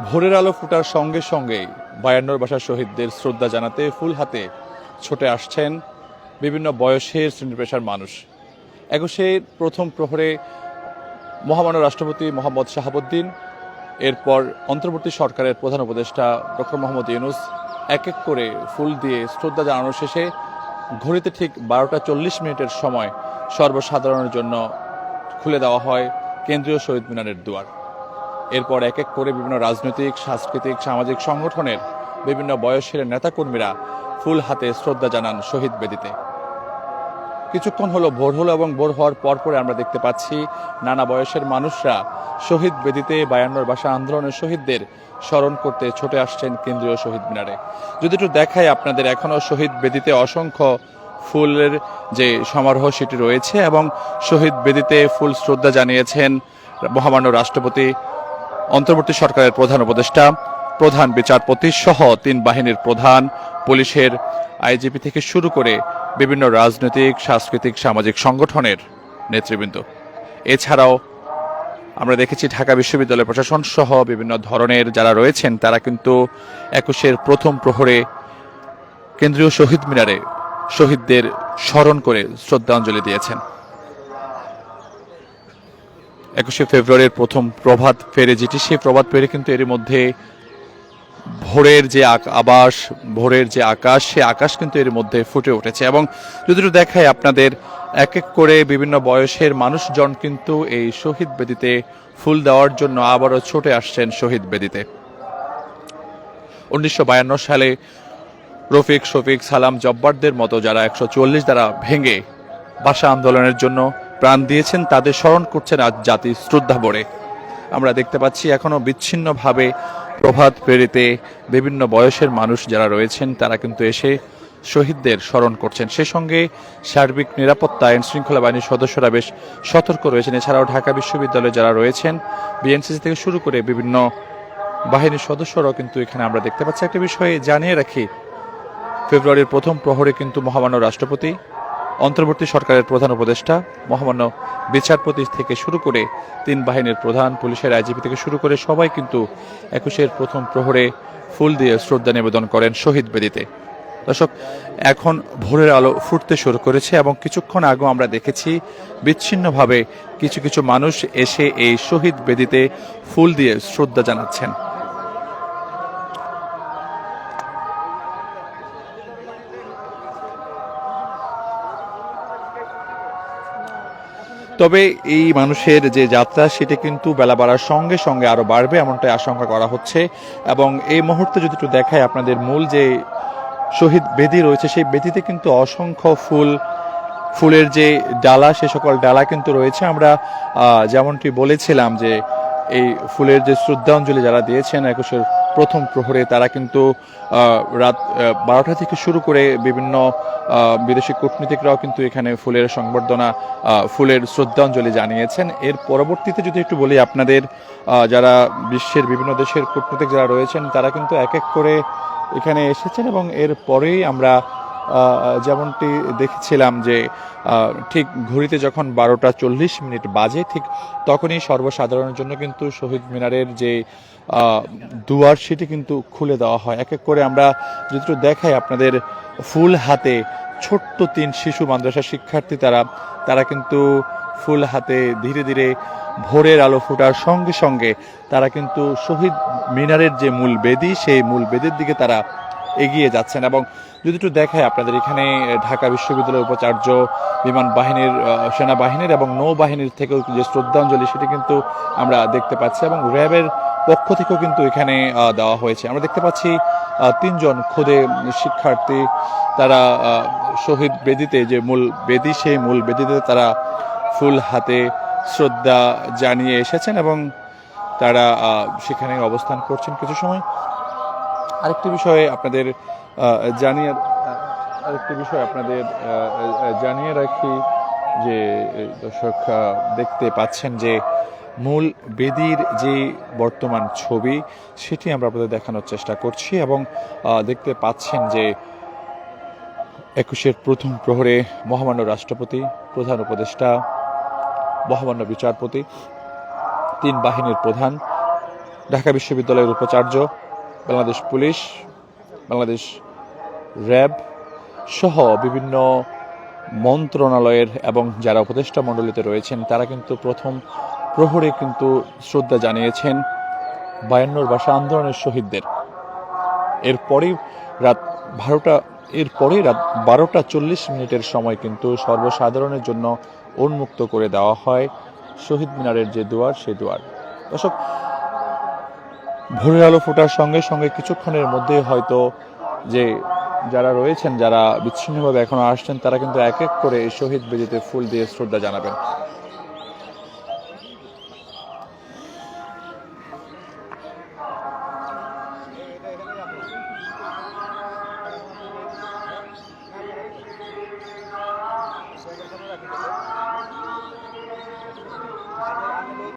ভোরের আলো ফোটার সঙ্গে সঙ্গেই বায়ান্নর বাসার শহীদদের শ্রদ্ধা জানাতে ফুল হাতে ছুটে আসছেন বিভিন্ন বয়সের শ্রেণী পেশার মানুষ। ২১ প্রথম প্রহরে মহামান্য রাষ্ট্রপতি মোহাম্মদ শাহাবুদ্দিন, এরপর অন্তর্বর্তী সরকারের প্রধান উপদেষ্টা ডক্টর মোহাম্মদ ইউনূস এক এক করে ফুল দিয়ে শ্রদ্ধা জানানো শেষে ঘড়িতে ঠিক ১২টা ৪০ মিনিটের সময় সর্বসাধারণের জন্য খুলে দেওয়া হয় কেন্দ্রীয় শহীদ মিনারের দুয়ার। এরপর এক এক করে বিভিন্ন রাজনৈতিক, সাংস্কৃতিক, সামাজিক সংগঠনের বিভিন্ন বয়সের নেতাকর্মীরা ফুল হাতে শ্রদ্ধা জানান শহীদ বেদিতে। কিছুক্ষণ হলো ভোর হলো এবং ভোর হওয়ার পরপরে আমরা দেখতে পাচ্ছি নানা বয়সের মানুষরা শহীদ বেদিতে বায়ান্নর ভাষা আন্দোলনের শহীদদের স্মরণ করতে ছুটে আসছেন কেন্দ্রীয় শহীদ মিনারে। যদি একটু দেখাই আপনাদের, এখনও শহীদ বেদিতে অসংখ্য ফুলের যে সমারোহ সেটি রয়েছে এবং শহীদ বেদিতে ফুল শ্রদ্ধা জানিয়েছেন মহামান্য রাষ্ট্রপতি, অন্তর্বর্তী সরকারের প্রধান উপদেষ্টা, প্রধান বিচারপতি সহ ৩ বাহিনীর প্রধান, পুলিশের আইজিপি থেকে শুরু করে বিভিন্ন রাজনৈতিক, সাংস্কৃতিক, সামাজিক সংগঠনের নেতৃবৃন্দ। এছাড়াও আমরা দেখেছি ঢাকা বিশ্ববিদ্যালয় প্রশাসন সহ বিভিন্ন ধরনের যারা রয়েছেন তারা কিন্তু ২১ প্রথম প্রহরে কেন্দ্রীয় শহীদ মিনারে শহীদদের স্মরণ করে শ্রদ্ধাঞ্জলি দিয়েছেন। ২১ ফেব্রুয়ারির প্রথম প্রভাত ফেরে যেটি, সেই প্রভাত ফেরে কিন্তু এর মধ্যে ভোরের যে ভোরের যে আকাশ, সে আকাশ কিন্তু এর মধ্যে ফুটে উঠেছে। এবং যদি একটু দেখাই আপনাদের, এক এক করে বিভিন্ন বয়সের মানুষজন কিন্তু এই শহীদ বেদিতে ফুল দেওয়ার জন্য আবারও ছুটে আসছেন শহীদ বেদিতে। ১৯৫২ সালে রফিক, শফিক, সালাম, জব্বারদের মতো যারা ১৪০ দ্বারা ভেঙে ভাষা আন্দোলনের জন্য প্রাণ দিয়েছেন তাদের স্মরণ করছেন আজ জাতি শ্রদ্ধা ভরে। আমরা দেখতে পাচ্ছি এখনও বিচ্ছিন্নভাবে প্রভাত ফেরিতে বিভিন্ন বয়সের মানুষ যারা রয়েছেন তারা কিন্তু এসে শহীদদের স্মরণ করছেন। সে সঙ্গে সার্বিক নিরাপত্তা, আইন শৃঙ্খলা বাহিনীর সদস্যরা বেশ সতর্ক রয়েছেন। এছাড়াও ঢাকা বিশ্ববিদ্যালয়ে যারা রয়েছেন, বিএনসিসি থেকে শুরু করে বিভিন্ন বাহিনীর সদস্যরাও কিন্তু এখানে আমরা দেখতে পাচ্ছি। একটা বিষয়ে জানিয়ে রাখি, ফেব্রুয়ারির প্রথম প্রহরে কিন্তু মহামান্য রাষ্ট্রপতি, অন্তর্বর্তী সরকারের প্রধান উপদেষ্টা, মহামান্য বিচারপতি থেকে শুরু করে ৩ বাহিনীর প্রধান, পুলিশের আইজিপি থেকে শুরু করে সবাই কিন্তু ২১ প্রথম প্রহরে ফুল দিয়ে শ্রদ্ধা নিবেদন করেন শহীদ বেদিতে। দর্শক, এখন ভোরের আলো ফুটতে শুরু করেছে এবং কিছুক্ষণ আগেও আমরা দেখেছি বিচ্ছিন্নভাবে কিছু কিছু মানুষ এসে এই শহীদ বেদিতে ফুল দিয়ে শ্রদ্ধা জানাচ্ছেন। তবে এই মানুষের যে যাত্রা সেটি কিন্তু বেলা বাড়ার সঙ্গে সঙ্গে আরো বাড়বে এমনটাই আশঙ্কা করা হচ্ছে। এবং এই মুহূর্তে যদি একটু দেখায় আপনাদের, মূল যে শহীদ বেদি রয়েছে সেই বেদিতে কিন্তু অসংখ্য ফুলের যে ডালা, সে সকল ডালা কিন্তু রয়েছে। আমরা যেমনটি বলেছিলাম যে এই ফুলের যে শ্রদ্ধাঞ্জলি যারা দিয়েছেন ২১ প্রথম প্রহরে, তারা কিন্তু রাত ১২টা থেকে শুরু করে বিভিন্ন বিদেশি কূটনীতিকরাও কিন্তু এখানে ফুলের সংবর্ধনা, ফুলের শ্রদ্ধাঞ্জলি জানিয়েছেন। এর পরবর্তীতে যদি একটু বলি আপনাদের, যারা বিশ্বের বিভিন্ন দেশের কূটনীতিক যারা রয়েছেন তারা কিন্তু এক এক করে এখানে এসেছেন এবং এর পরেই আমরা যেমনটি দেখেছিলাম যে ঠিক ঘড়িতে যখন ১২টা ৪০ মিনিট বাজে, ঠিক তখনই সর্বসাধারণের জন্য কিন্তু শহীদ মিনারের যে দুয়ার সেটি কিন্তু খুলে দেওয়া হয়। এক এক করে আমরা যদি একটু দেখাই আপনাদের, ফুল হাতে ছোট্ট ৩ শিশু মাদ্রাসার শিক্ষার্থী তারা কিন্তু ফুল হাতে ধীরে ধীরে ভোরের আলো ফোটার সঙ্গে সঙ্গে তারা কিন্তু শহীদ মিনারের যে মূল বেদি, সেই মূল বেদির দিকে তারা এগিয়ে যাচ্ছেন। এবং যদি একটু দেখায় আপনাদের, এখানে ঢাকা বিশ্ববিদ্যালয়ের উপাচার্য, বিমান বাহিনীর, সেনাবাহিনীর এবং নৌবাহিনীর থেকেও যে শ্রদ্ধাঞ্জলি সেটি কিন্তু আমরা দেখতে পাচ্ছি এবং র্যাবের পক্ষ থেকেও কিন্তু এখানে দেওয়া হয়েছে। আমরা দেখতে পাচ্ছি ৩ জন খুদে শিক্ষার্থী, তারা শহীদ বেদিতে যে মূল বেদি, সেই মূল বেদিতে তারা ফুল হাতে শ্রদ্ধা জানিয়ে এসেছেন এবং তারা সেখানে অবস্থান করছেন কিছু সময়। আরেকটি বিষয়ে আপনাদের জানিয়ে রাখি যে দর্শক দেখতে পাচ্ছেন যে মূল বেদির যে বর্তমান ছবি সেটি আমরা আপনাদের দেখানোর চেষ্টা করছি এবং দেখতে পাচ্ছেন যে ২১ প্রথম প্রহরে মহামান্য রাষ্ট্রপতি, প্রধান উপদেষ্টা, মহামান্য বিচারপতি, ৩ বাহিনীর প্রধান, ঢাকা বিশ্ববিদ্যালয়ের উপাচার্য, বাংলাদেশ পুলিশ, বাংলাদেশ র্যাব সহ বিভিন্ন মন্ত্রণালয়ের এবং যারা উপদেষ্টা মণ্ডলীতে রয়েছেন তারা কিন্তু প্রথম প্রহরে কিন্তু শ্রদ্ধা জানিয়েছেন 52 ভাষা আন্দোলনের শহীদদের। এরপরেই রাত 12টা 40 মিনিটের সময় কিন্তু সর্বসাধারণের জন্য উন্মুক্ত করে দেওয়া হয় শহীদ মিনারের যে দুয়ার, সেই দুয়ার। দর্শক, ভোরের আলো ফোটার সঙ্গে সঙ্গে কিছুক্ষণের মধ্যে হয়তো যে যারা রয়েছেন, যারা বিচ্ছিন্নভাবে এখনো আসছেন, তারা কিন্তু এক এক করে এই শহীদ বেদিতে ফুল দিয়ে শ্রদ্ধা জানাবেন।